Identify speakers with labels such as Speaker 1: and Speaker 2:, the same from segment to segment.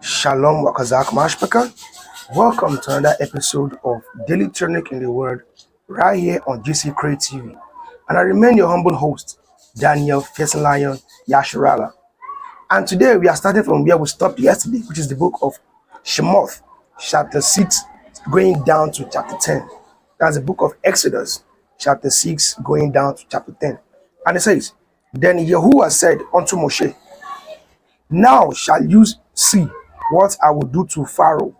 Speaker 1: Shalom Wakazak Mashpaka. Welcome to another episode of Daily Tonic in the Word right here on GC Crate TV. And I remain your humble host, Daniel Lion Yashirala. And today we are starting from where we stopped yesterday, which is the book of Shemoth, chapter 6, going down to chapter 10. That's the book of Exodus, chapter 6, going down to chapter 10. And it says, Then Yahuwah said unto Moshe, Now shall you see what I will do to Pharaoh,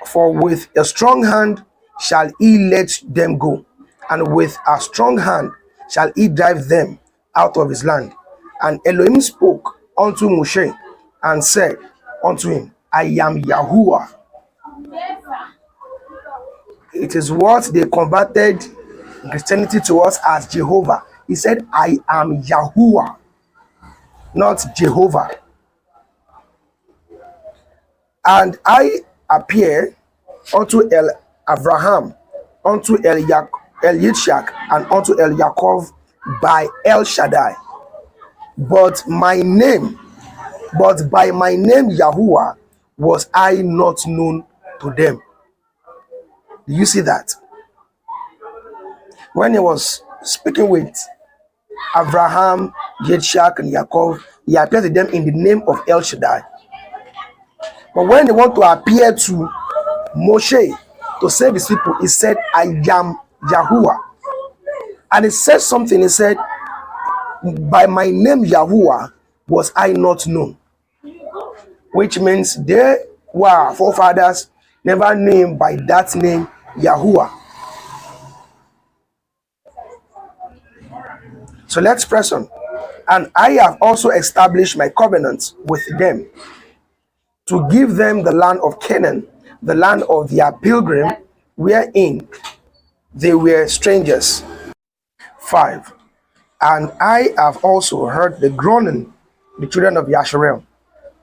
Speaker 1: for with a strong hand shall he let them go, and with a strong hand shall he drive them out of his land. And Elohim spoke unto Moshe and said unto him, I am Yahuwah. It is what they converted Christianity to us as Jehovah. He said, I am Yahuwah, not Jehovah. And I appear unto Abraham, unto Yitzchak, and unto Yaakov by El Shaddai. But by my name Yahuwah was I not known to them. Do you see that? When he was speaking with Abraham, Yitzchak, and Yaakov, he appeared to them in the name of El Shaddai. But when they want to appear to Moshe to save his people, he said, I am Yahuwah. And he said something, he said, by my name Yahuwah was I not known. Which means they were forefathers never named by that name Yahuwah. So let's press on. And I have also established my covenant with them, to give them the land of Canaan, the land of their pilgrim, wherein they were strangers. 5. And I have also heard the groaning, the children of Yasharel,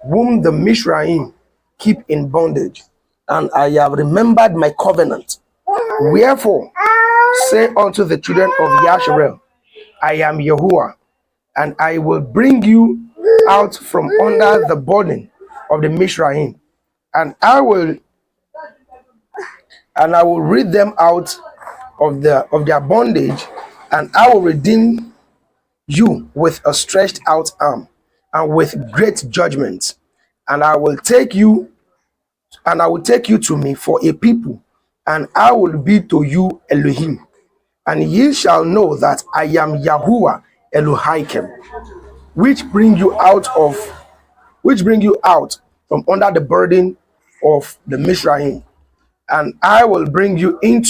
Speaker 1: whom the Mishraim keep in bondage, and I have remembered my covenant. Wherefore, say unto the children of Yasharel, I am Yahuwah, and I will bring you out from under the burden of the Mishraim, and I will rid them out of their bondage, and I will redeem you with a stretched out arm and with great judgment, and I will take you to me for a people, and I will be to you Elohim, and ye shall know that I am Yahuwah Elohim, which bring you out from under the burden of the Mishraim, and I will bring you in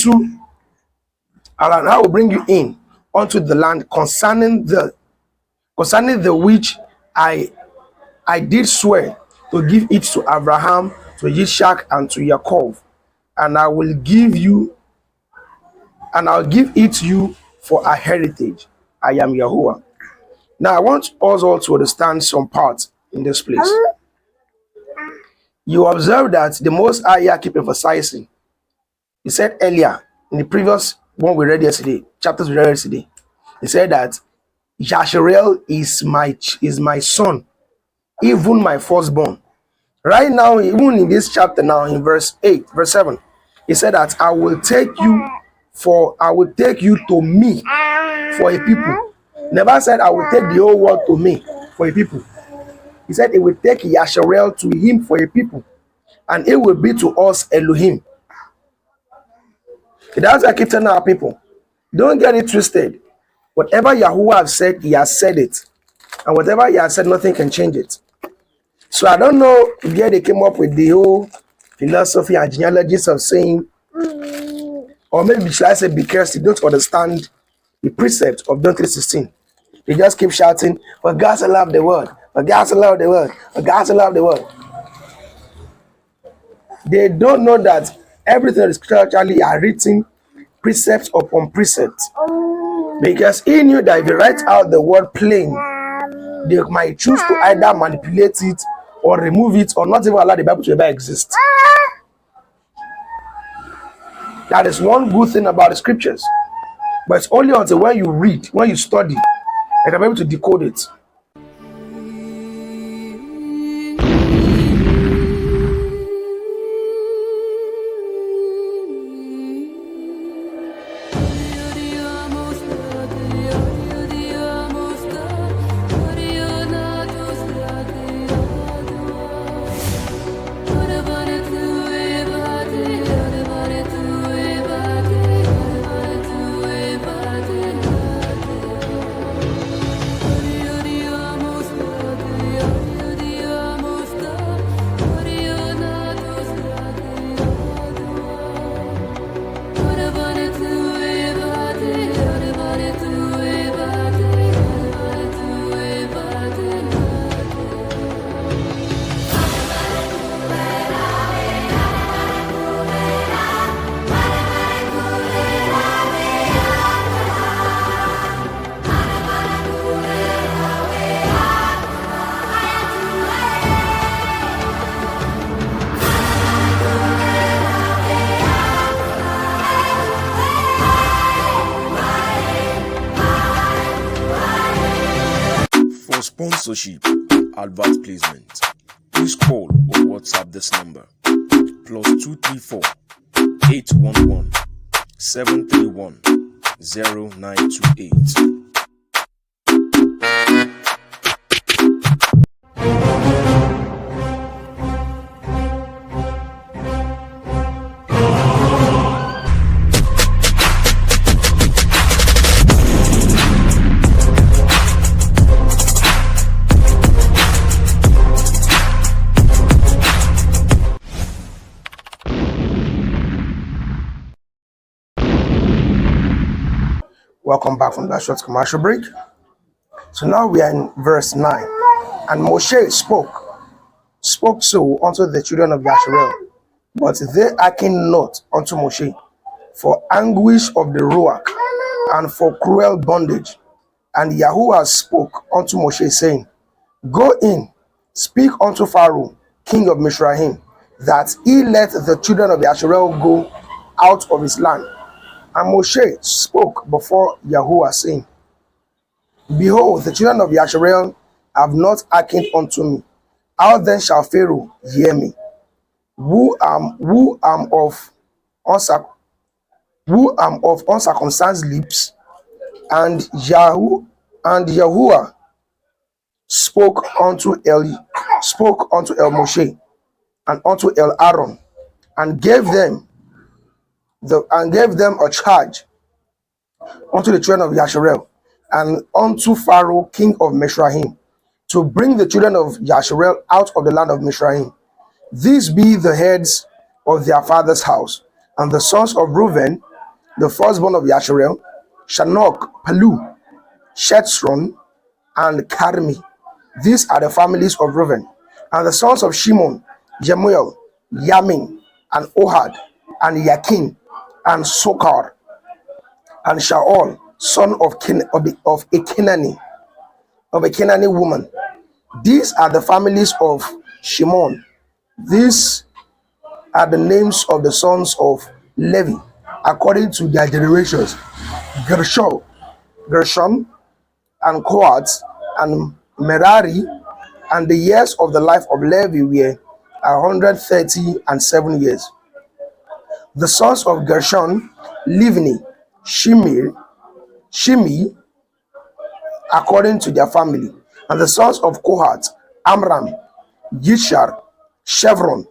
Speaker 1: unto the land concerning the which I did swear to give it to Abraham, to Yitzchak, and to Yaakov, and I'll give it to you for a heritage. I am Yahuwah. Now I want us all to understand some parts in this place. You observe that the Most High keep emphasizing. He said earlier in the previous one we read yesterday, chapters we read yesterday, he said that Yasharel is my son, even my firstborn. Right now, even in this chapter now, in verse 7, he said that I will take you to me for a people. Never said I will take the whole world to me for a people. He said it will take Yasharel to him for a people, and it will be to us Elohim. That's why I keep telling our people, don't get it twisted. Whatever Yahuwah has said, he has said it. And whatever he has said, nothing can change it. So I don't know where they came up with the whole philosophy and genealogies of saying, or maybe should I say, because they don't understand the precept of John 3:16. They just keep shouting, for God so loved the world, for God so loved the world, for God so loved the world. They don't know that everything that is scripturally are written precept upon precept, because he knew that if they write out the word plain, they might choose to either manipulate it or remove it or not even allow the Bible to ever exist. That is one good thing about the scriptures. But it's only until when you read, when you study, you can be able to decode it.
Speaker 2: For sponsorship, advert placement, please call or WhatsApp this number +234 811 731 0928.
Speaker 1: Welcome back from that short commercial break. So now we are in verse 9. And Moshe spoke so unto the children of Yasharel, but they hearkened not unto Moshe, for anguish of the Ruach, and for cruel bondage. And Yahuwah spoke unto Moshe, saying, Go in, speak unto Pharaoh, king of Mizraim, that he let the children of Yasharel go out of his land. And Moshe spoke before Yahuwah, saying, Behold, the children of Yasharel have not hearkened unto me. How then shall Pharaoh hear me? Who am of uncircumcised lips? And Yahuwah spoke unto El Moshe and unto El Aaron, and gave them a charge unto the children of Yasharel and unto Pharaoh king of Mizraim, to bring the children of Yasharel out of the land of Mizraim. These be the heads of their father's house, and the sons of Reuben, the firstborn of Yasharel, Shanok, Palu, Shethron, and Carmi. These are the families of Reuben. And the sons of Shimon, Jemuel, Yamin, and Ohad, and Yakin, and Sokar, and Shaol, son of a Canaanite woman. These are the families of Shimon. These are the names of the sons of Levi, according to their generations: Gershon, and Kohath, and Merari. And the years of the life of Levi were 137 years. The sons of Gershon, Livni, Shimi, according to their family. And the sons of Kohath, Amram, Yishar, Chevron,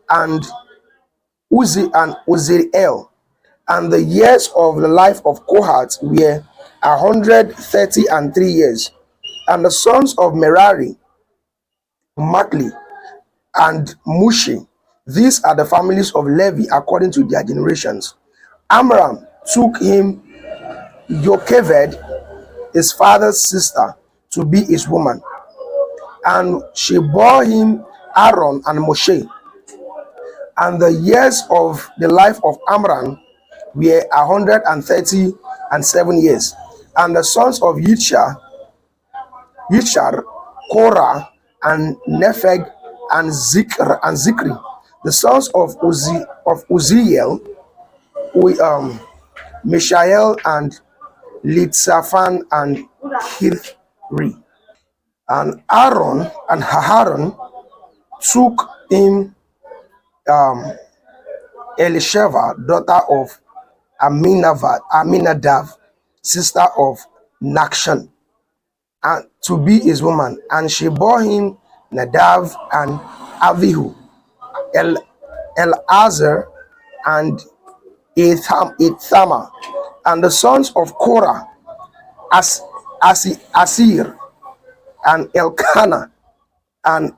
Speaker 1: and Uzziel. And the years of the life of Kohath were 133 years. And the sons of Merari, Makli, and Mushi. These are the families of Levi according to their generations. Amram took him Jochebed, his father's sister, to be his woman, and she bore him Aaron and Moshe. And the years of the life of Amram were 137 years. And the sons of Yishar, Korah, and Nepheg, and Zikri. The sons of Uzziel, Mishael, and Litzaphan, and Hithri. And Aaron took him Elisheva, daughter of Aminadav, sister of Nakshan, and to be his woman. And she bore him Nadav and Avihu, Eleazar, and Ithamar. And the sons of Korah, Asir, and Elkanah, and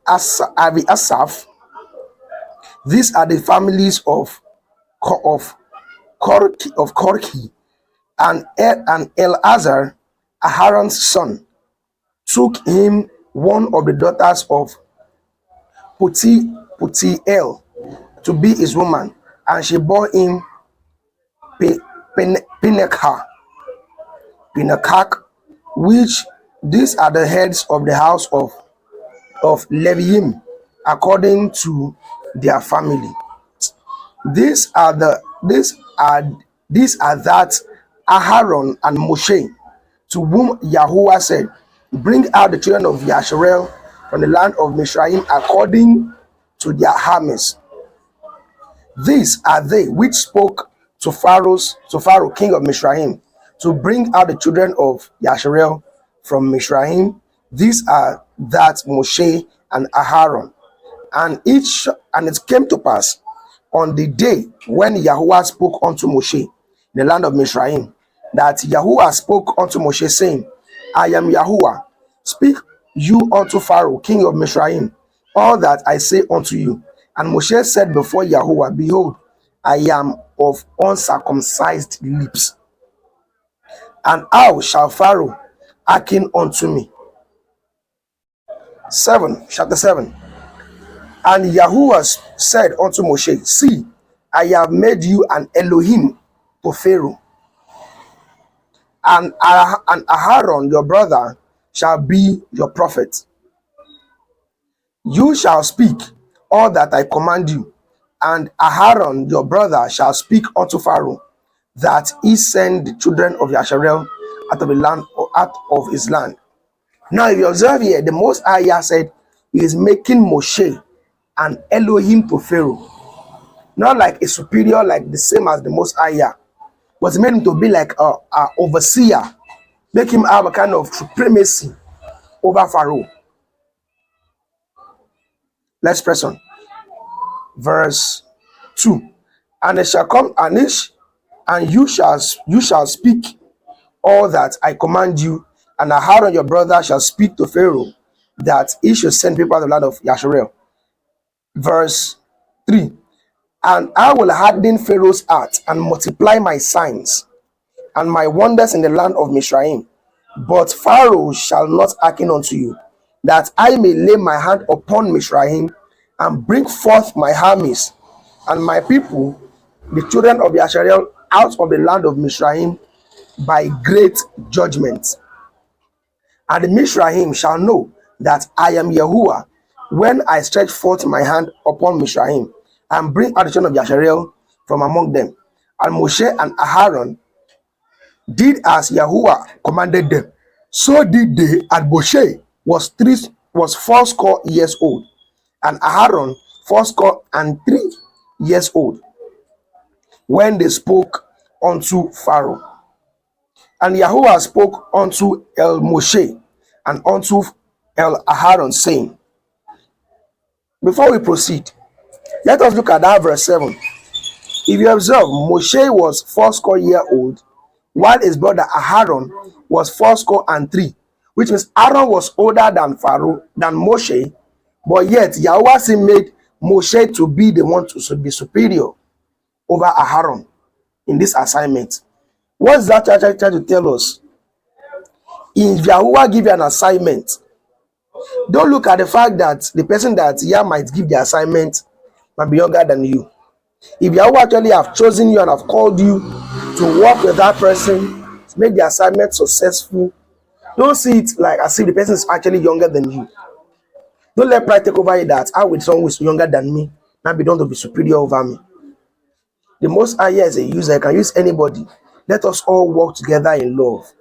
Speaker 1: Asaph. These are the families of Korki, and Eleazar, Aaron's son, took him one of the daughters of Putiel to be his woman, and she bore him Pinekah, which these are the heads of the house of Leviim, according to their family. These are that Aaron and Moshe, to whom Yahuwah said, "Bring out the children of Yasharel from the land of Mizraim according to their armies." These are they which spoke to Pharaoh, king of Mizraim, to bring out the children of Yasharel from Mizraim. These are that Moshe and Aaron. And it came to pass on the day when Yahuwah spoke unto Moshe in the land of Mizraim, that Yahuwah spoke unto Moshe, saying, "I am Yahuwah. Speak you unto Pharaoh, king of Mizraim, all that I say unto you." And Moshe said before Yahuwah, "Behold, I am of uncircumcised lips, and how shall Pharaoh hearken unto me?" Chapter 7. And Yahuwah said unto Moshe, "See, I have made you an Elohim to Pharaoh, and Aaron your brother shall be your prophet. You shall speak all that I command you, and Aaron your brother shall speak unto Pharaoh, that he send the children of Yasharel out of the land, or out of his land." Now, if you observe here, the Most High said he is making Moshe an Elohim to Pharaoh, not like a superior, like the same as the Most High, but he made him to be like a overseer, make him have a kind of supremacy over Pharaoh. Let's press on. Verse 2. And it shall come, and you shall speak all that I command you, and Aaron your brother shall speak to Pharaoh, that he should send people out of the land of Yasharel. Verse 3. And I will harden Pharaoh's heart, and multiply my signs and my wonders in the land of Mizraim. But Pharaoh shall not hearken unto you, that I may lay my hand upon Mizraim, and bring forth my armies and my people, the children of Yasharel, out of the land of Mizraim by great judgment. And the Mizraim shall know that I am Yahuwah, when I stretch forth my hand upon Mizraim, and bring out the children of Yasharel from among them. And Moshe and Aaron did as Yahuwah commanded them. So did they, and Moshe was fourscore years old, and Aaron fourscore and 3 years old, when they spoke unto Pharaoh. And Yahuwah spoke unto Moshe and unto Aaron, saying, before we proceed, let us look at that verse 7. If you observe, Moshe was fourscore year old, while his brother Aaron was fourscore and 3, which means Aaron was older than Pharaoh, than Moshe, but yet Yahuwah still made Moshe to be the one to be superior over Aaron in this assignment. What's that trying to tell us? If Yahuwah give you an assignment, don't look at the fact that the person that might give the assignment might be younger than you. If Yahweh actually have chosen you and have called you to work with that person, to make the assignment successful, don't see it like as if the person is actually younger than you. Don't let pride take over you that I with someone who is younger than me, now be done to be superior over me. The most high is a user, I can use anybody. Let us all work together in love.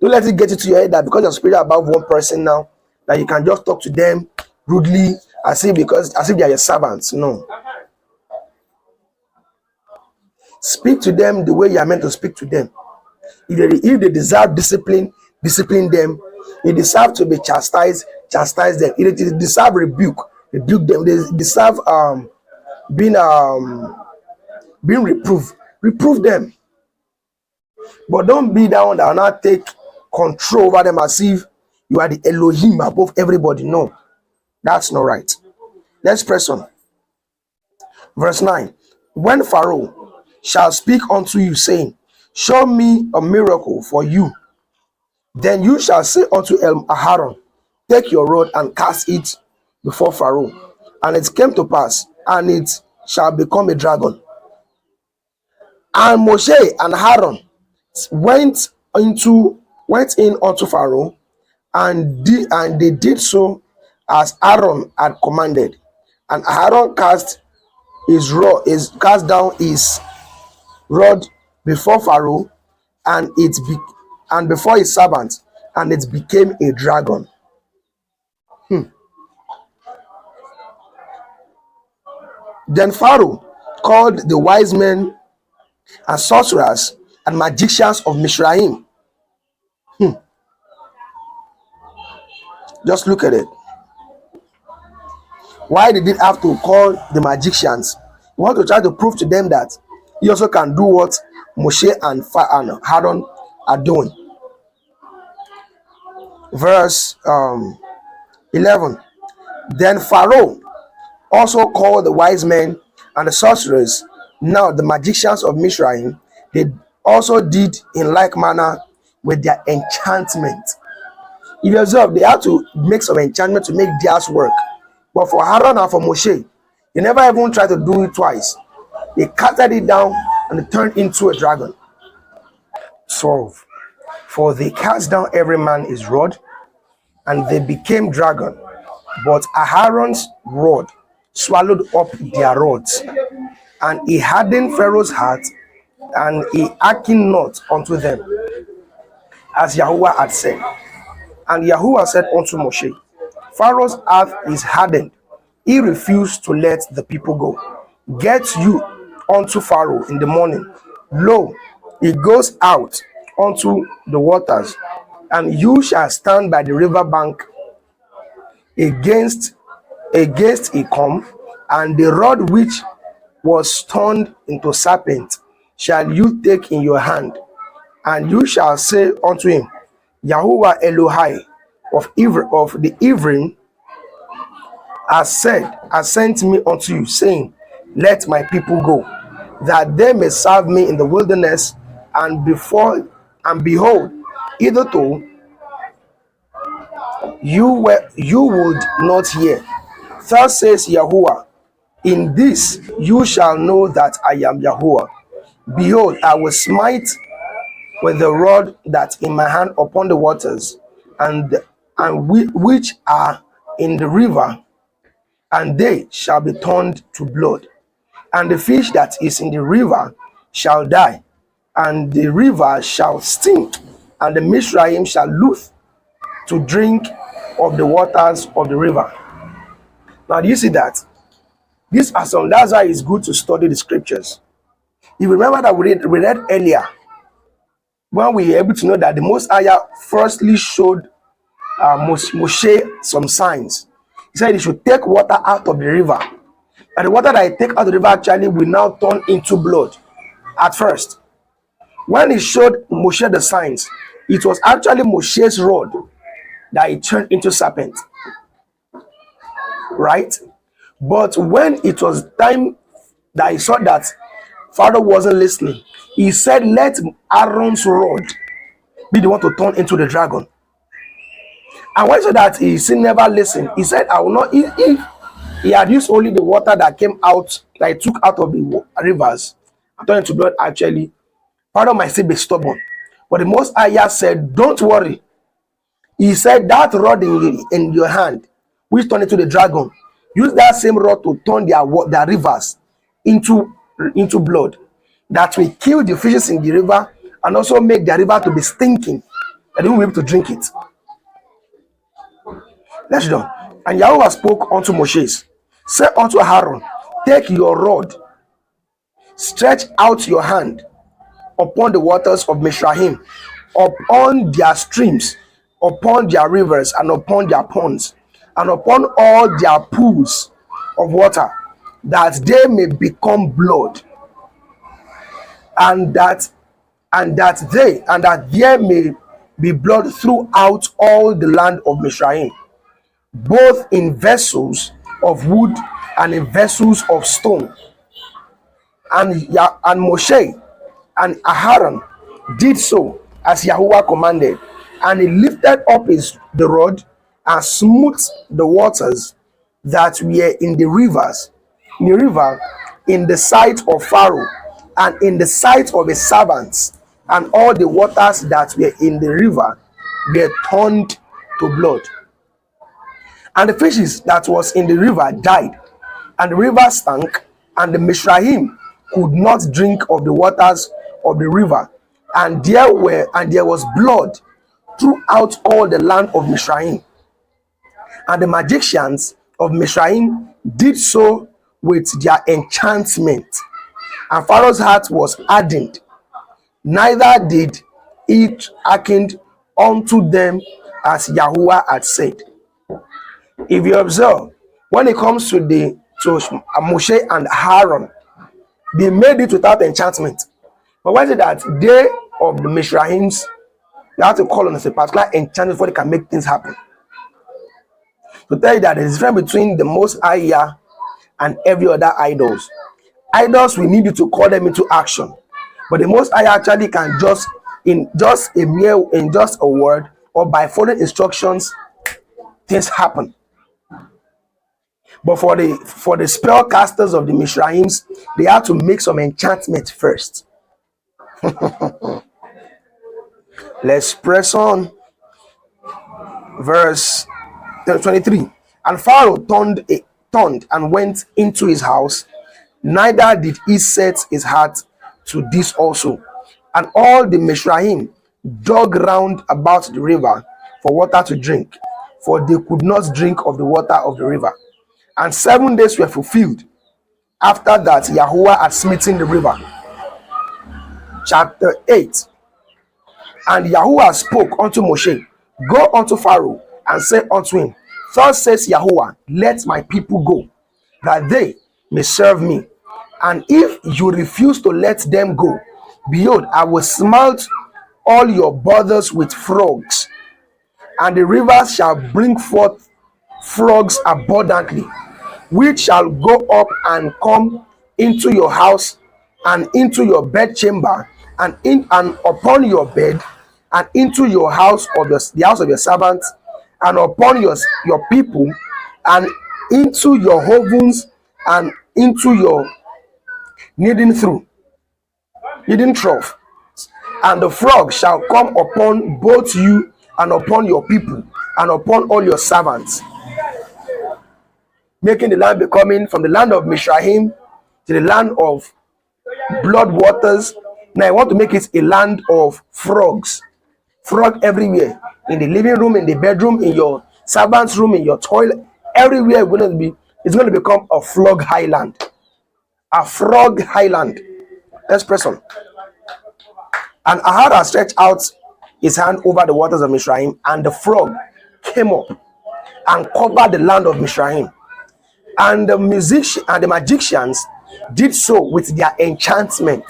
Speaker 1: Don't let it get into your head that because you're superior above one person now, that you can just talk to them rudely as if they are your servants. No. Speak to them the way you are meant to speak to them. If they deserve discipline, discipline them. They deserve to be chastised, chastise them. If they deserve rebuke, rebuke them. They deserve being reproved, reprove them. But don't be that one that will not take control over them as if you are the Elohim above everybody. No, that's not right. Let's press on. Verse 9. When Pharaoh shall speak unto you, saying, show me a miracle for you, then you shall say unto Aaron, take your rod and cast it before Pharaoh. And it came to pass, and it shall become a dragon. And Moshe and Aaron went in unto Pharaoh, and they did so as Aaron had commanded. And Aaron cast down his rod before Pharaoh, and before his servants, and it became a dragon. Then Pharaoh called the wise men and sorcerers and magicians of Mizraim. Just look at it. Why did it have to call the magicians? You want to try to prove to them that he also can do what Moshe and Aaron are doing. Verse 11. Then Pharaoh also called the wise men and the sorcerers, now the magicians of Mizraim. They also did in like manner with their enchantment. If you observe, they had to make some enchantment to make theirs work. But for Aaron and for Moshe, they never even tried to do it twice. They casted it down and it turned into a dragon. 12. For they cast down every man his rod, and they became dragon. But Aaron's rod swallowed up their rods, and he hardened Pharaoh's heart, and he hearkened not unto them, as Yahuwah had said. And Yahuwah said unto Moshe, Pharaoh's heart is hardened. He refused to let the people go. Get you unto Pharaoh in the morning. Lo, he goes out unto the waters, and you shall stand by the river bank against he come, and the rod which was turned into serpent shall you take in your hand, and you shall say unto him, Yahuwah Elohai of the Ephraim has sent me unto you, saying, let my people go, that they may serve me in the wilderness, and behold, hitherto you would not hear. Thus says Yahuwah, in this you shall know that I am Yahuwah. Behold, I will smite with the rod that in my hand upon the waters, and which are in the river, and they shall be turned to blood. And the fish that is in the river shall die, and the river shall stink, and the Mizraim shall loathe to drink of the waters of the river. Now, do you see that? That's why it's good to study the scriptures. You remember that we read earlier, when we were able to know that the Most High firstly showed Moshe some signs. He said he should take water out of the river, and the water that he take out of the river actually will now turn into blood. At first, when he showed Moshe the signs, it was actually Moshe's rod that he turned into serpent, right? But when it was time that he saw that Pharaoh wasn't listening, he said, let Aaron's rod be the one to turn into the dragon. And when he said that he still never listened, he said, I will not, if He had used only the water that came out, that he took out of the rivers, and turned into blood actually. Pharaoh might still be stubborn. But the Most High said, don't worry. He said, that rod in your hand, which turned into the dragon, use that same rod to turn their rivers into blood. That will kill the fishes in the river and also make the river to be stinking. That they won't be able to drink it. Let's read on. And Yahweh spoke unto Moses, say unto Aaron, take your rod, stretch out your hand upon the waters of Mizraim, upon their streams, upon their rivers, and upon their ponds, and upon all their pools of water, that they may become blood, and that there may be blood throughout all the land of Mizraim, both in vessels of wood and in vessels of stone. And Moshe and Aaron did so as Yahweh commanded, and he lifted up the rod and smote the waters that were in the river, in the sight of Pharaoh and in the sight of his servants, and all the waters that were in the river were turned to blood. And the fishes that was in the river died, and the river stank, and the Mizraim could not drink of the waters of the river, and there was blood throughout all the land of Mizraim. And the magicians of Mizraim did so with their enchantment, and Pharaoh's heart was hardened, neither did it hearken unto them as Yahweh had said. If you observe, when it comes to Moshe and Aaron, they made it without enchantment. But why is it that they of the Mizraims, they have to call on a particular enchantment before they can make things happen? To tell you that there is a difference between the Most High and every other idols. Idols, we need you to call them into action. But the Most High actually can in just a word, or by following instructions, things happen. But for the spell casters of the Mizraims, they had to make some enchantment first. Let's press on. Verse 23. And Pharaoh turned and went into his house, neither did he set his heart to this also. And all the Mizraim dug round about the river for water to drink, for they could not drink of the water of the river. And 7 days were fulfilled after that Yahweh had smitten the river. Chapter 8. And Yahweh spoke unto Moshe, go unto Pharaoh and say unto him, thus says Yahweh, let my people go, that they may serve me. And if you refuse to let them go, behold, I will smite all your borders with frogs, and the rivers shall bring forth frogs abundantly, which shall go up and come into your house and into your bedchamber, and upon your bed, and into your house of the house of your servants, and upon your people, and into your ovens, and into your kneading trough. And the frog shall come upon both you and upon your people and upon all your servants, making the land becoming from the land of Mizraim to the land of blood waters. Now I want to make it a land of frogs. Frog everywhere. In the living room, in the bedroom, in your servant's room, in your toilet, everywhere it's going to become a frog highland. A frog highland. Let's press on. And Ahara stretched out his hand over the waters of Mizraim, and the frog came up and covered the land of Mizraim. And the magicians did so with their enchantment,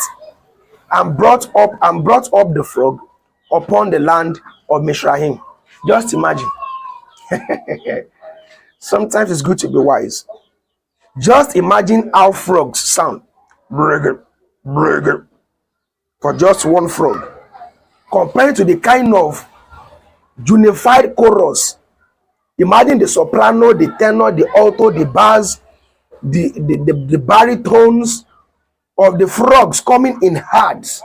Speaker 1: and brought up the frog upon the land of Mizraim. Just imagine. Sometimes it's good to be wise. Just imagine how frogs sound. Brigger, brigger. For just one frog, compared to the kind of unified chorus Imagine the soprano, the tenor, the alto, the bass, the baritones of the frogs coming in herds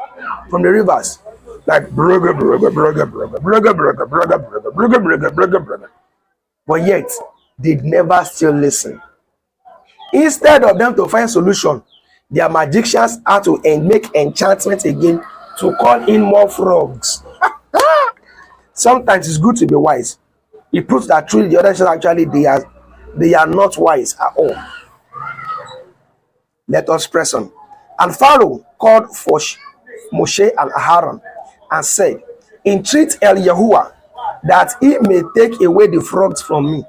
Speaker 1: from the rivers, like brugga, brugga, brugga, brugga, brugga, brugga, brugga, brugga, brugga, brugga, brugga, brugga. But yet, they never still listen. Instead of them to find solution, their magicians had to make enchantment again to call in more frogs. Sometimes it's good to be wise. It proves that truly the other side actually they are not wise at all. Let us press on. And Pharaoh called for Moshe and Aaron and said, entreat El Yahuwah that he may take away the frogs from me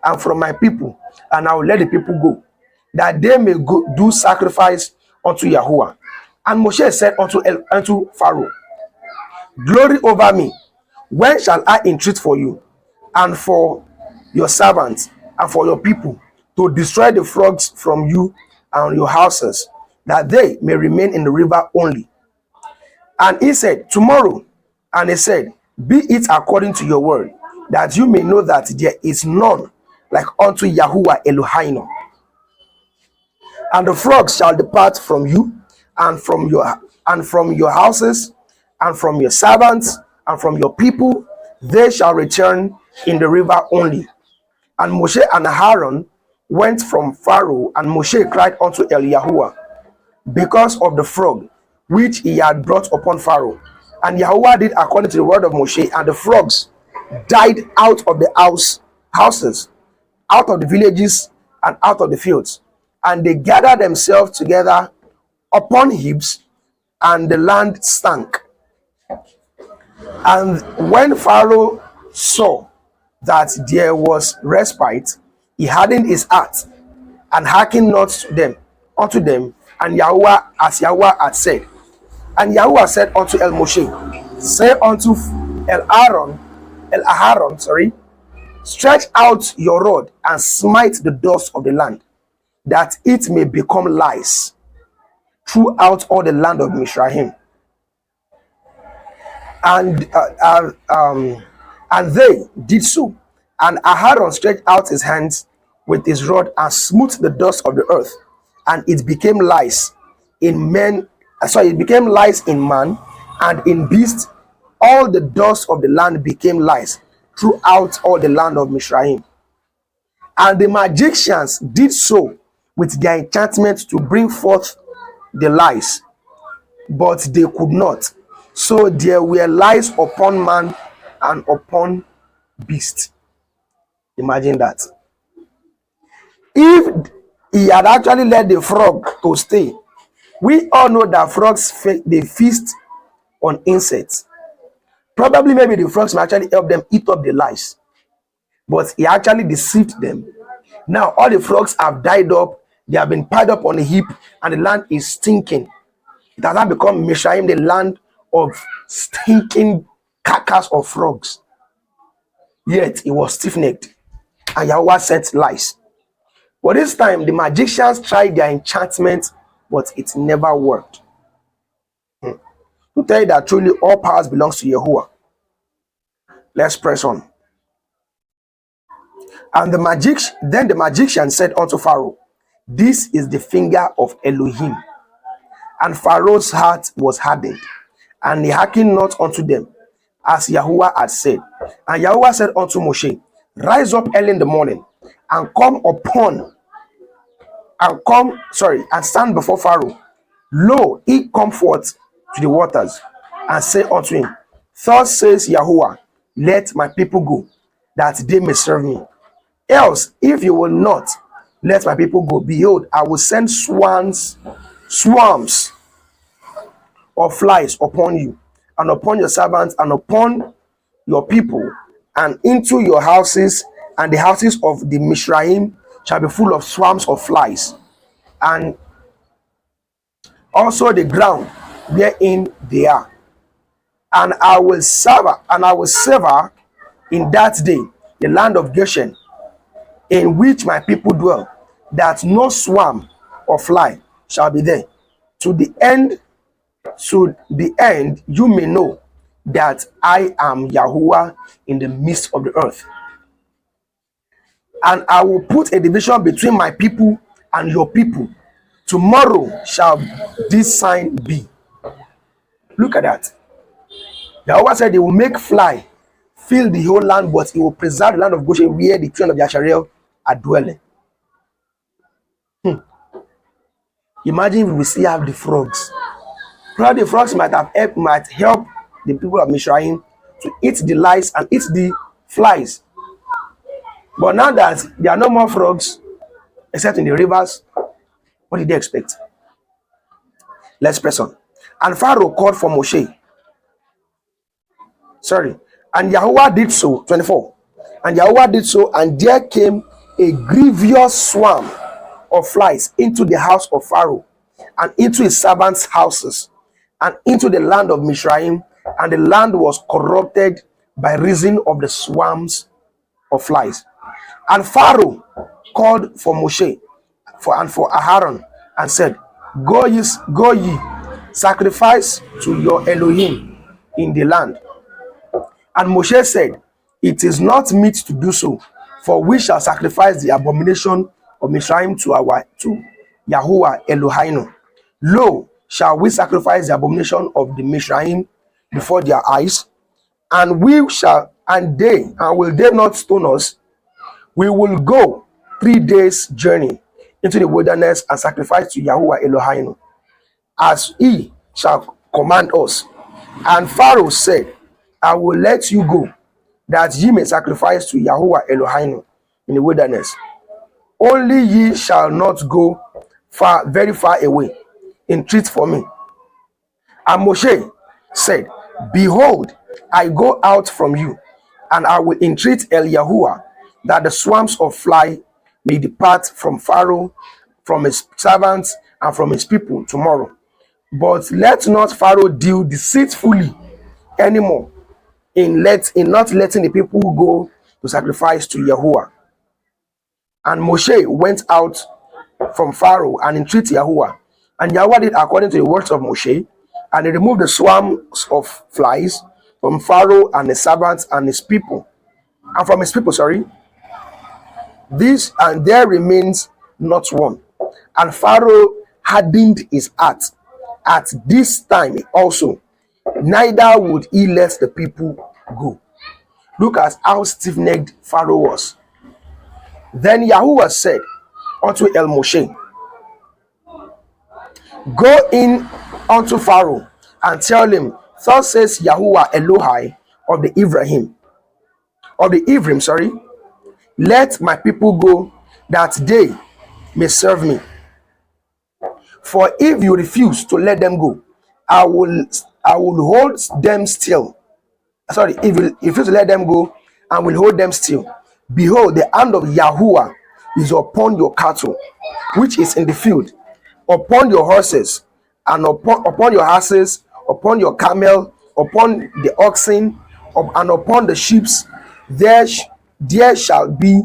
Speaker 1: and from my people, and I will let the people go, that they may go do sacrifice unto Yahuwah. And Moshe said unto Pharaoh, glory over me, when shall I entreat for you and for your servants and for your people to destroy the frogs from you and your houses, that they may remain in the river only? And he said, tomorrow. And he said, be it according to your word, that you may know that there is none like unto Yahuwah Elohim. And the frogs shall depart from you and from your houses and from your servants and from your people. They shall return in the river only. And Moshe and Aaron went from Pharaoh, and Moshe cried unto El Yahuwah because of the frog which he had brought upon Pharaoh. And Yahuwah did according to the word of Moshe, and the frogs died out of the houses, out of the villages, and out of the fields. And they gathered themselves together upon heaps, and the land stank. And when Pharaoh saw that there was respite, he hardened his heart, and hearkened not to unto them, and Yahuwah, as Yahuwah had said. And Yahuwah said unto El Moshe, say unto El Aharon, stretch out your rod and smite the dust of the land, that it may become lice throughout all the land of Mizraim. And they did so. And Aharon stretched out his hands with his rod and smote the dust of the earth, and it became lice in men. It became lice in man and in beast. All the dust of the land became lice throughout all the land of Mizraim. And the magicians did so with their enchantment to bring forth the lice, but they could not. So there were lice upon man and upon beast. Imagine that. If he had actually let the frog to stay, we all know that frogs they feast on insects. Probably maybe the frogs may actually help them eat up the lice, but he actually deceived them. Now all the frogs have died up, they have been piled up on a heap, and the land is stinking. It has now become Mizraim, the land of stinking carcass of frogs. Yet it was stiff-necked, and Yahweh sent lice. But this time the magicians tried their enchantment, but it never worked. To tell you that truly all powers belongs to Yahuwah. Let's press on. And then the magician said unto Pharaoh, this is the finger of Elohim. And Pharaoh's heart was hardened, and he hearkened not unto them, as Yahuwah had said. And Yahuwah said unto Moshe, rise up early in the morning, and and stand before Pharaoh. Lo, he come forth to the waters, and say unto him, thus says Yahuwah, let my people go, that they may serve me. Else, if you will not let my people go, behold, I will send swarms of flies upon you, and upon your servants, and upon your people, and into your houses, and the houses of the Mizraim shall be full of swarms of flies, and also the ground wherein they are. And I will sever in that day the land of Goshen, in which my people dwell, that no swarm or fly shall be there, to the end you may know that I am Yahuwah in the midst of the earth. and I will put a division between my people and your people. Tomorrow shall this sign be. Look at that. Yahweh said he will make fly fill the whole land, but he will preserve the land of Goshen where the children of Yasharel are dwelling. Imagine if we still have the frogs. Probably the frogs might help the people of Mishraim to eat the lice and eat the flies. But now that there are no more frogs, except in the rivers, what did they expect? Let's press on. And Pharaoh called for Moshe. And Yahweh did so. 24. And Yahweh did so, and there came a grievous swarm of flies into the house of Pharaoh, and into his servants' houses, and into the land of Mishraim, and the land was corrupted by reason of the swarms of flies. And Pharaoh called for Moshe and for Aaron, and said, Go ye, sacrifice to your Elohim in the land. And Moshe said, It is not meet to do so, for we shall sacrifice the abomination of Mishraim to Yahuwah Elohim. Lo, shall we sacrifice the abomination of the Mishraim before their eyes? And will they not stone us? We will go 3 days' journey into the wilderness and sacrifice to Yahuwah Elohim, as he shall command us. And Pharaoh said, I will let you go, that ye may sacrifice to Yahuwah Elohim in the wilderness. Only ye shall not go very far away. Entreat for me. And Moshe said, Behold, I go out from you, and I will entreat El Yahuwah, that the swarms of fly may depart from Pharaoh, from his servants, and from his people tomorrow. But let not Pharaoh deal deceitfully anymore in not letting the people go to sacrifice to Yahuwah. And Moshe went out from Pharaoh and entreated Yahuwah. And Yahuwah did according to the words of Moshe, and he removed the swarms of flies from Pharaoh and his servants and his people. And from his people, this, and there remains not one. And Pharaoh hardened his heart at this time also, neither would he let the people go. Look at how stiff-necked Pharaoh was. Then Yahuwah said unto El Moshe, Go in unto Pharaoh and tell him, Thus says Yahuwah Elohai of the Ephraim, let my people go, that they may serve me. For if you refuse to let them go, I will hold them still. If you refuse to let them go, I will hold them still. Behold, the hand of Yahuwah is upon your cattle, which is in the field, upon your horses, and upon your asses, upon your camel, upon the oxen, and upon the sheep. There shall be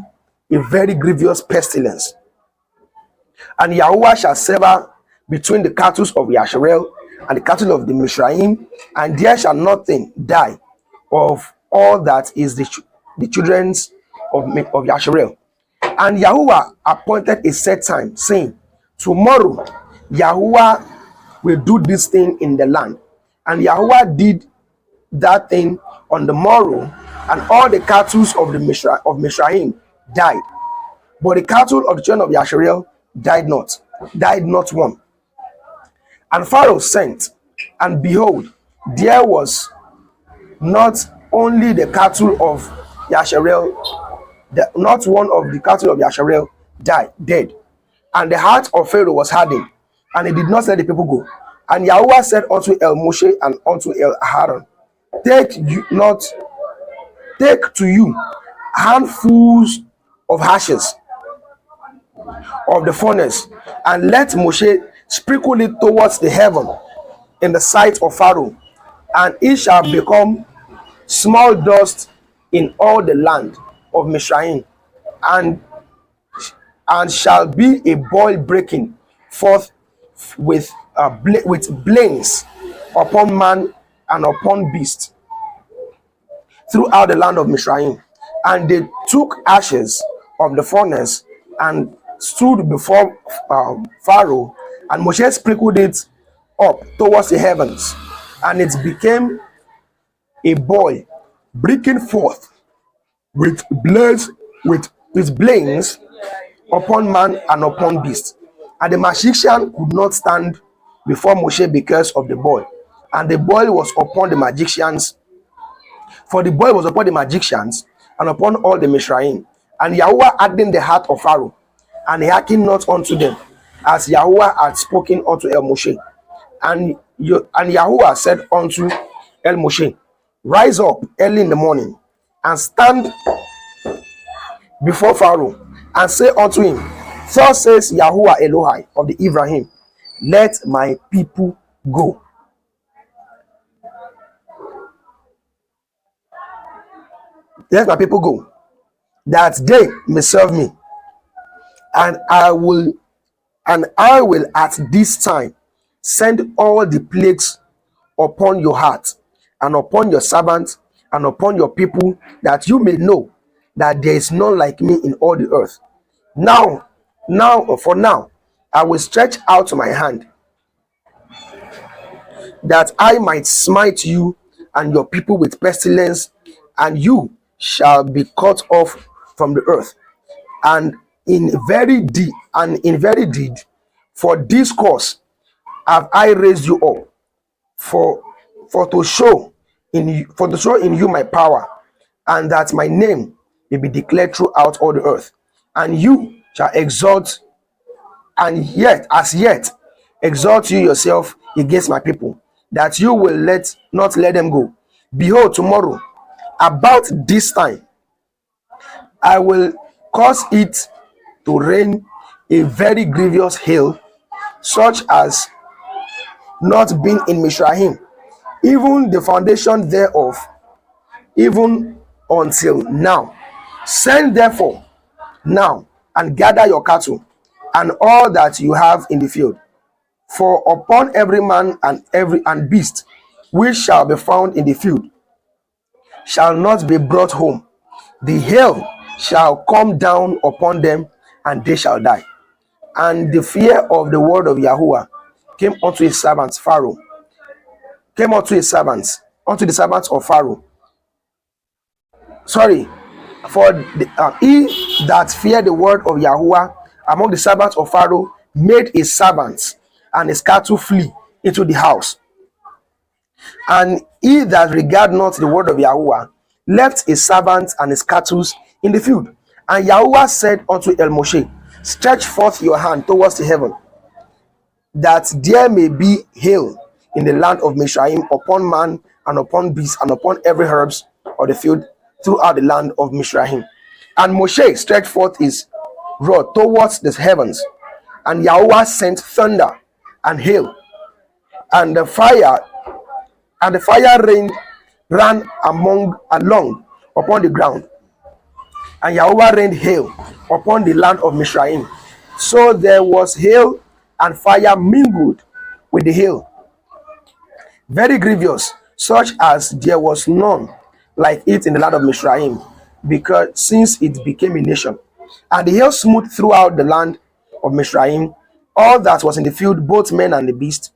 Speaker 1: a very grievous pestilence. And Yahuwah shall sever between the cattle of Yasharel and the cattle of the Mishraim, and there shall nothing die of all that is the children of Yasharel. And Yahuwah appointed a set time, saying, Tomorrow Yahuwah will do this thing in the land. And Yahuwah did that thing on the morrow, and all the cattle of Mishraim died. But the cattle of the children of Yasharel died not one. And Pharaoh sent, and behold, there was not only the cattle of Yasharel, not one of the cattle of Yasharel dead. And the heart of Pharaoh was hardened, and he did not let the people go. And Yahuwah said unto El Moshe and unto El Aaron, Take to you handfuls of ashes of the furnace, and let Moshe sprinkle it towards the heaven in the sight of Pharaoh, and it shall become small dust in all the land of Mishraim, and shall be a boil breaking forth with blains upon man and upon beast throughout the land of Mishraim. And they took ashes of the furnace and stood before Pharaoh, and Moshe sprinkled it up towards the heavens, and it became a boil, breaking forth with blaze with blains upon man and upon beast. And the magician could not stand before Moshe because of the boil. And the boil was upon the magicians, for the boil was upon the magicians and upon all the Mishraim. And Yahweh hardened the heart of Pharaoh, and he hearkened not unto them, as Yahweh had spoken unto El Moshe. And Yahweh said unto El Moshe, rise up early in the morning, and stand before Pharaoh, and say unto him, thus says Yahweh Elohai of the Ibrahim, let my people go. Let my people go, that they may serve me, and I will at this time send all the plagues upon your heart, and upon your servants, and upon your people, that you may know that there is none like me in all the earth. For now, I will stretch out my hand, that I might smite you and your people with pestilence, and you shall be cut off from the earth. And in very deed, for this cause have I raised you up, for to show in you my power, and that my name may be declared throughout all the earth. And you shall exalt, and yet exalt you yourself against my people, that you will not let them go. Behold, tomorrow about this time I will cause it to rain a very grievous hail, such as not been in Mizraim, even the foundation thereof, even until now. Send therefore now, and gather your cattle and all that you have in the field, for upon every man and beast which shall be found in the field shall not be brought home. The hail shall come down upon them, and they shall die. And the fear of the word of Yahuwah came unto his servants Pharaoh, unto the servants of Pharaoh. Sorry, for he that feared the word of Yahuwah among the servants of Pharaoh made his servants and his cattle flee into the house. And he that regard not the word of Yahuwah left his servants and his cattle in the field. And Yahuwah said unto El Moshe, stretch forth your hand towards the heaven, that there may be hail in the land of Mizraim upon man and upon beast and upon every herbs of the field throughout the land of Mizraim. And Moshe stretched forth his rod towards the heavens, and Yahuwah sent thunder and hail, and the fire ran along upon the ground, and Yahuwah rained hail upon the land of Mizraim. So there was hail and fire mingled with the hail, very grievous, such as there was none like it in the land of Mizraim, because since it became a nation. And the hail smote throughout the land of Mizraim all that was in the field, both men and beast,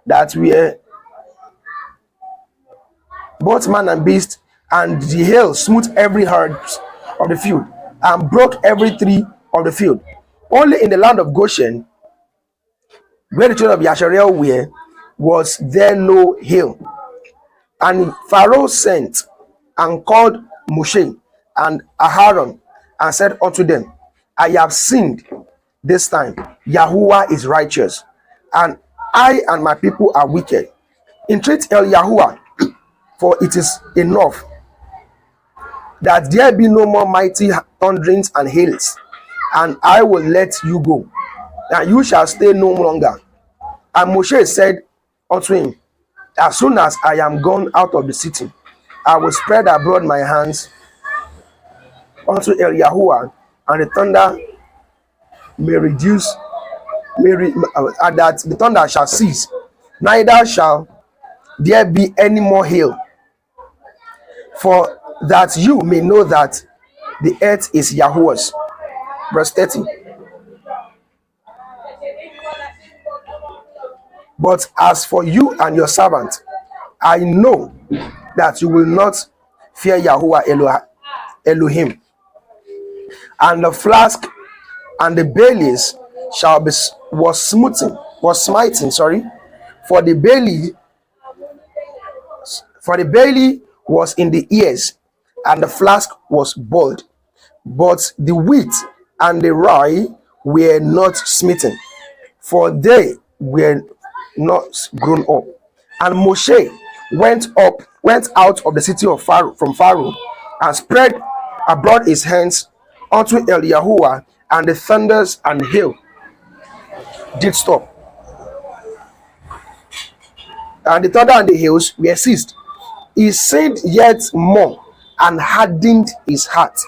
Speaker 1: that were both man and beast, and the hail smote every herb of the field, and broke every tree of the field. Only in the land of Goshen, where the children of Yasharel were, was there no hail. And Pharaoh sent and called Moshe and Aharon, and said unto them, I have sinned this time. Yahuwah is righteous, and I and my people are wicked. Entreat El Yahuwah, for it is enough, that there be no more mighty thunderings and hails, and I will let you go, and you shall stay no longer. And Moshe said unto him, as soon as I am gone out of the city, I will spread abroad my hands unto El Yahuwah, and the thunder that the thunder shall cease, neither shall there be any more hail. For that you may know that the earth is Yahweh's. Verse 30. But as for you and your servant, I know that you will not fear Yahweh Elohim, and the flask and the baileys shall be was smiting, for the bailey was in the ears, and the flask was boiled, but the wheat and the rye were not smitten, for they were not grown up. And Moshe went out of the city of Pharaoh, from Pharaoh, and spread abroad his hands unto El Yahuwah, and the thunders and hail did stop, and the thunder and the hails were ceased. He sinned yet more, and hardened his heart,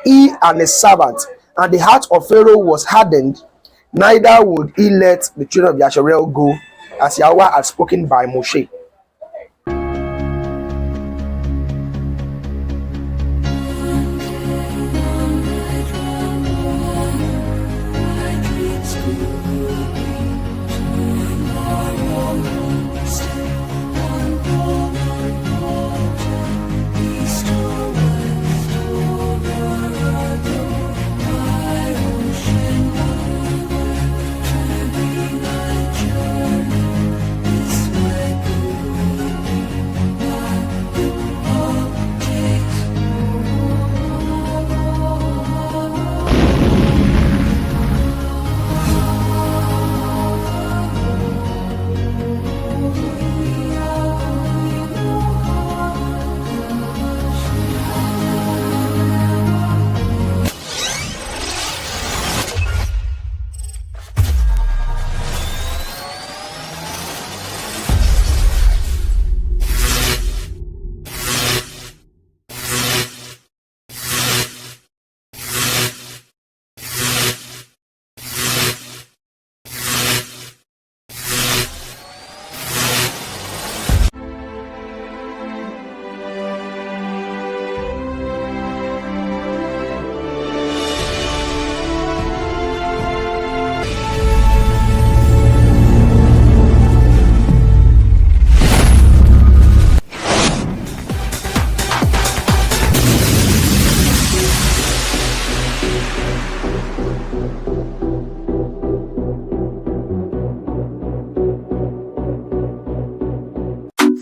Speaker 1: he and his servant, and the heart of Pharaoh was hardened, neither would he let the children of Yasharel go, as Yahweh had spoken by Moshe.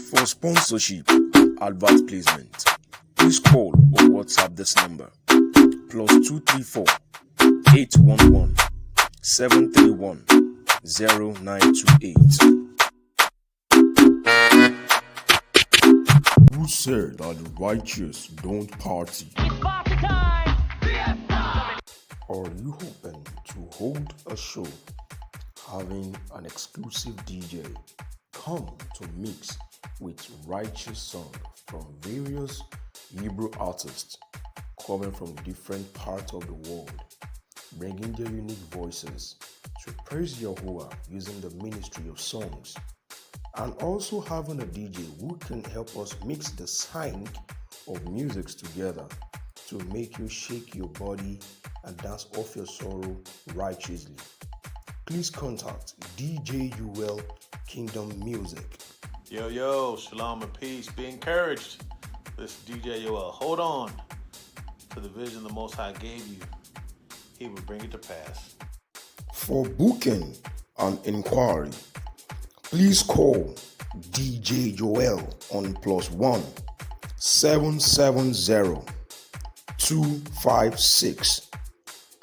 Speaker 2: For sponsorship, advert placement, please call or WhatsApp this number +234 811 731 0928. Who said that the righteous don't party?
Speaker 3: It's party time! Fiesta!
Speaker 2: Are you hoping to hold a show having an exclusive DJ come to mix with righteous song from various Hebrew artists coming from different parts of the world, bringing their unique voices to praise Yahuwah using the ministry of songs, and also having a DJ who can help us mix the sync of musics together to make you shake your body and dance off your sorrow righteously. Please contact DJ UL Kingdom Music.
Speaker 4: Yo, shalom and peace. Be encouraged. This is DJ Yoel. Hold on to the vision the Most High gave you. He will bring it to pass.
Speaker 2: For booking and inquiry, please call DJ Joel on +1 770 256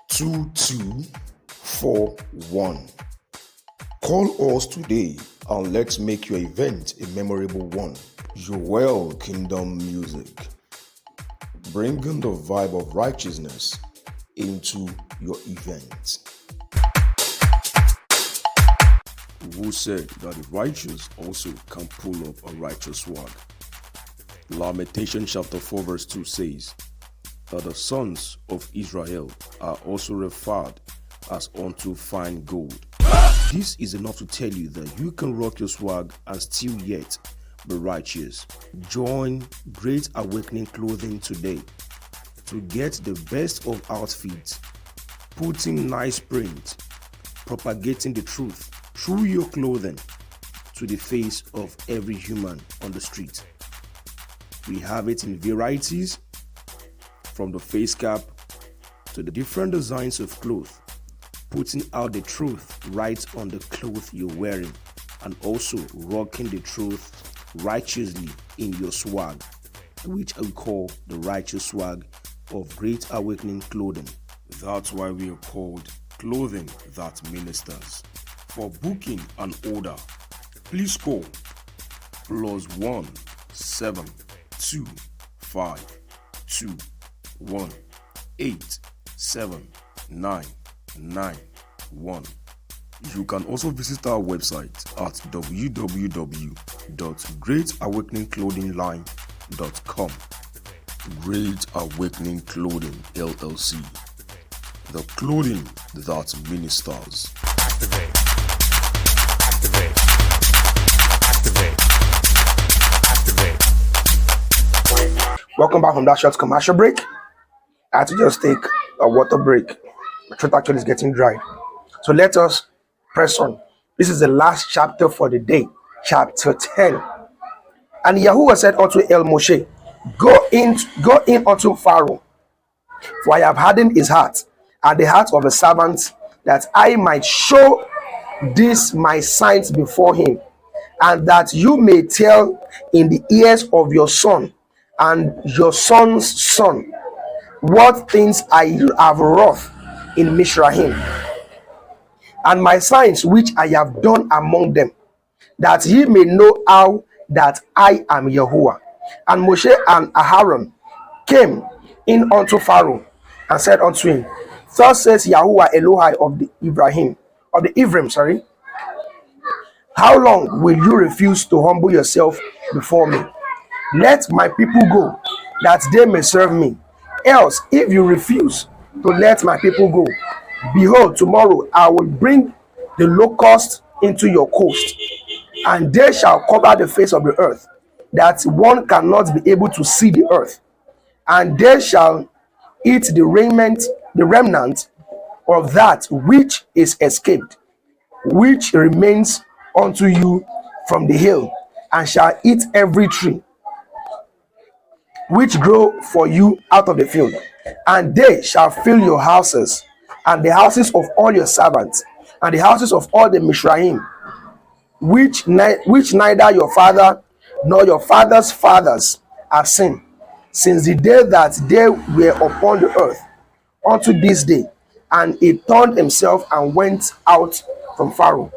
Speaker 2: 2241. Call us today and let's make your event a memorable one. Joel Kingdom Music, bringing the vibe of righteousness into your event. Who said that the righteous also can pull up a righteous swag? Lamentation chapter 4 verse 2 says that the sons of Israel are also referred as unto fine gold. This is enough to tell you that you can rock your swag and still yet be righteous. Join Great Awakening Clothing today to get the best of outfits, putting nice print, propagating the truth through your clothing to the face of every human on the street. We have it in varieties, from the face cap to the different designs of clothes, putting out the truth right on the cloth you're wearing, and also rocking the truth righteously in your swag, which we call the righteous swag of Great Awakening Clothing. That's why we are called Clothing That Ministers. For booking and order, please call +1 7 2 5 2 1 8 7 9 9 1. You can also visit our website at www.greatawakeningclothingline.com. Great Awakening Clothing LLC, the clothing that ministers.
Speaker 3: Activate. Activate. Activate. Activate.
Speaker 1: Welcome back from that short commercial break. I had to just take a water break. My throat actually is getting dry. So let us press on. This is the last chapter for the day, chapter 10. And Yahuwah said unto El Moshe, Go in unto Pharaoh, for I have hardened his heart, and the heart of a servant, that I might show these my signs before him, and that you may tell in the ears of your son and your son's son what things I have wrought in Mizraim, and my signs which I have done among them, that ye may know how that I am Yahuwah. And Moshe and Aaron came in unto Pharaoh and said unto him, Thus says Yahuwah Elohai of the Ephraim, how long will you refuse to humble yourself before me? Let my people go, that they may serve me. Else, if you refuse to let my people go, behold, tomorrow I will bring the locust into your coast, and they shall cover the face of the earth, that one cannot be able to see the earth. And they shall eat the remnant of that which is escaped, which remains unto you from the hill, and shall eat every tree which grow for you out of the field. And they shall fill your houses, and the houses of all your servants, and the houses of all the Mizraim, which neither your father nor your father's fathers have seen, since the day that they were upon the earth unto this day. And he turned himself and went out from Pharaoh.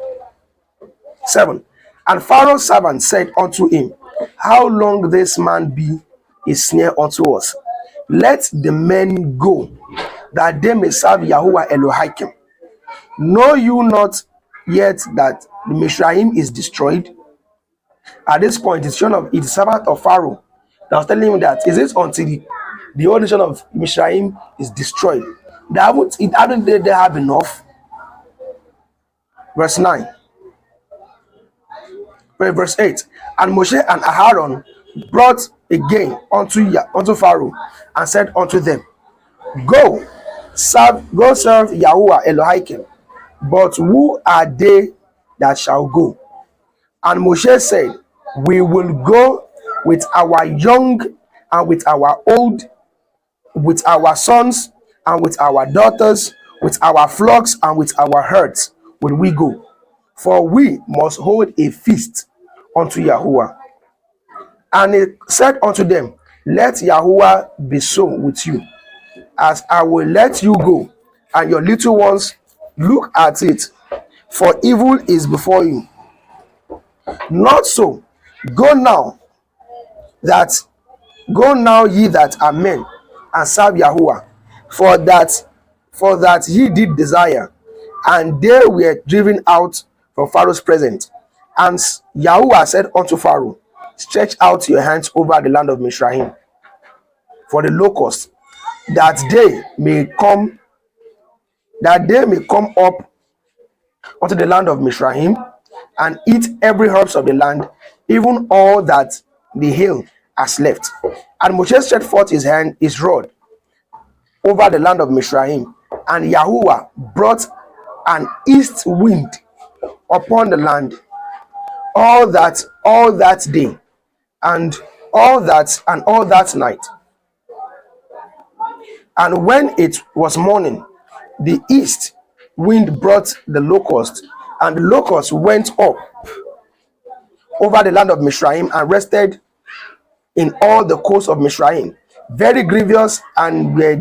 Speaker 1: 7. And Pharaoh's servant said unto him, How long this man be a snare unto us? Let the men go, that they may serve Yahuwah Elohim. Know you not yet that the Mizraim is destroyed? At this point, it's the servant of Pharaoh that was telling him that is it until the whole nation of Mizraim is destroyed. They have enough. Verse 9. Verse 8. And Moshe and Aaron brought again unto Pharaoh, and said unto them, Go serve Yahuwah Elohim. But who are they that shall go? And Moshe said, We will go with our young and with our old, with our sons and with our daughters, with our flocks and with our herds will we go. For we must hold a feast unto Yahuwah. And he said unto them, Let Yahuwah be so with you, as I will let you go, and your little ones look at it, for evil is before you. Not so. Go now, ye that are men, and serve Yahuwah, for that ye did desire, and they were driven out from Pharaoh's presence. And Yahuwah said unto Pharaoh, Stretch out your hands over the land of Mizraim, for the locusts, that they may come up unto the land of Mizraim, and eat every herbs of the land, even all that the hill has left. And Moshe stretched forth his rod over the land of Mizraim, and Yahuwah brought an east wind upon the land all that day, and all that night. And when it was morning, the east wind brought the locust, and the locust went up over the land of Mizraim and rested in all the coasts of Mizraim. Very grievous were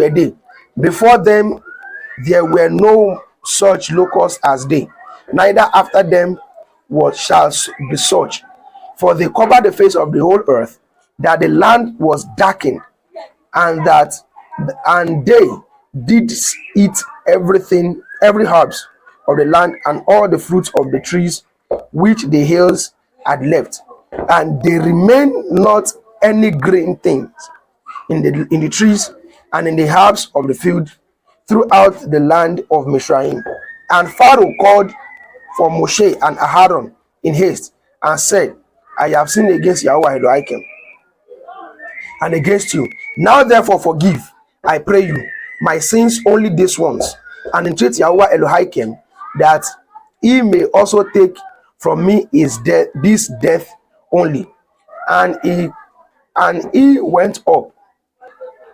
Speaker 1: they. Before them there were no such locusts as they, neither after them shall be such. For they covered the face of the whole earth, that the land was darkened, and they did eat everything, every herbs of the land, and all the fruits of the trees which the hills had left, and there remained not any green things in the trees and in the herbs of the field throughout the land of Mizraim. And Pharaoh called for Moshe and Aaron in haste, and said, I have sinned against Yahweh Elohim and against you. Now therefore forgive, I pray you, my sins, only these ones, and entreat Yahweh Elohim that he may also take from me this death only. And he went up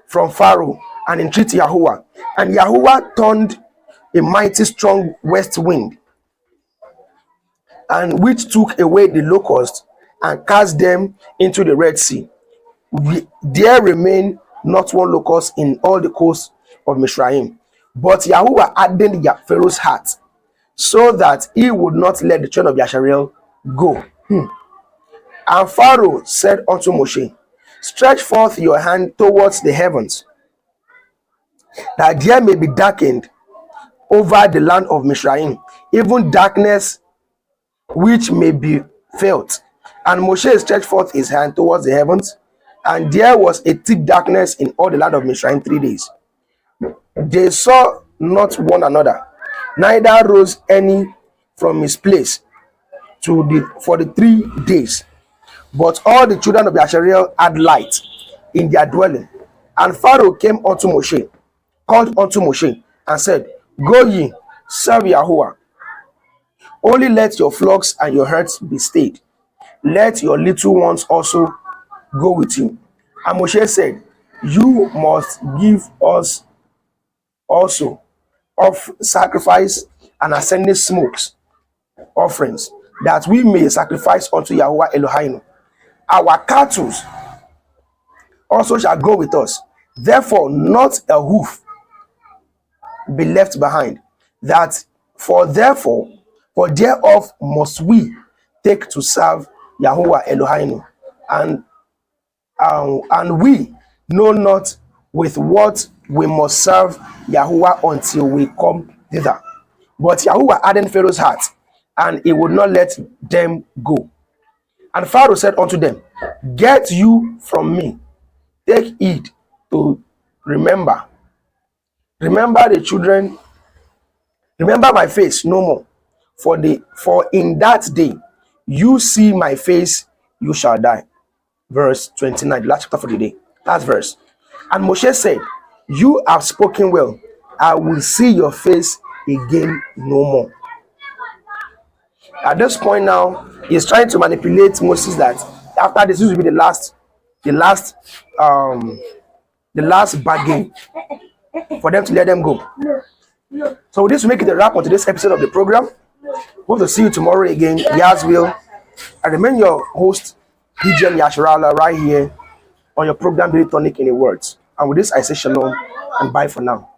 Speaker 1: from Pharaoh and entreated Yahuwah, and Yahuwah turned a mighty strong west wind, and which took away the locusts and cast them into the Red Sea. There remained not one locust in all the coasts of Mizraim. But Yahuwah hardened Pharaoh's heart, so that he would not let the children of Yasharel go. And Pharaoh said unto Moshe, stretch forth your hand towards the heavens, that there may be darkened over the land of Mizraim, even darkness which may be felt. And Moshe stretched forth his hand towards the heavens, and there was a thick darkness in all the land of Mizraim 3 days. They saw not one another, neither rose any from his place for the 3 days. But all the children of Yasharel had light in their dwelling. And Pharaoh called unto Moshe, and said, go ye, serve Yahuwah. Only let your flocks and your herds be stayed. Let your little ones also go with you. And Moshe said, you must give us also of sacrifice and ascending smokes offerings, that we may sacrifice unto Yahuwah Elohim. Our cattle also shall go with us. Therefore not a hoof be left behind. For thereof must we take to serve Yahuwah Elohim, and we know not with what we must serve Yahuwah until we come thither. But Yahuwah hardened Pharaoh's heart, and he would not let them go. And Pharaoh said unto them, get you from me, take heed to remember the children, remember my face no more. For in that day you see my face, you shall die. Verse 29, the last chapter for the day. Last verse. And Moshe said, you have spoken well. I will see your face again no more. At this point now, he's trying to manipulate Moses that after this will be the last bargain for them to let them go. So this will make it a wrap on today's episode of the program. Hope to see you tomorrow again. Yas will. I remain your host, DJ Yasharala, right here on your program, Daily Tonic in the Words. And with this, I say shalom and bye for now.